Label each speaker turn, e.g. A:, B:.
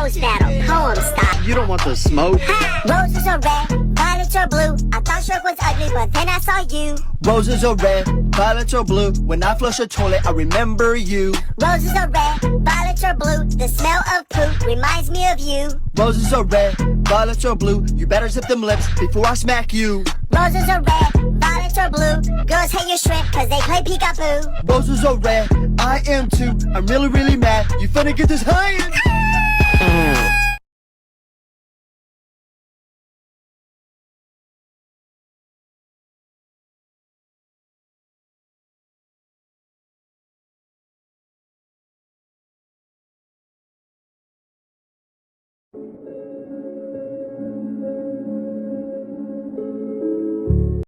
A: Rose battle, poem style.
B: You don't want the smoke.
A: Roses are red, violets are blue. I thought Shrek was ugly, but then I saw you.
B: Roses are red, violets are blue. When I flush a toilet, I remember you.
A: Roses are red, violets are blue. The smell of poop reminds me of you.
B: Roses are red, violets are blue. You better zip them lips before I smack you.
A: Roses are red, violets are blue. Girls hate your shrimp cause they play peekaboo.
B: Roses are red, I am too. I'm really, really mad. You finna get this high.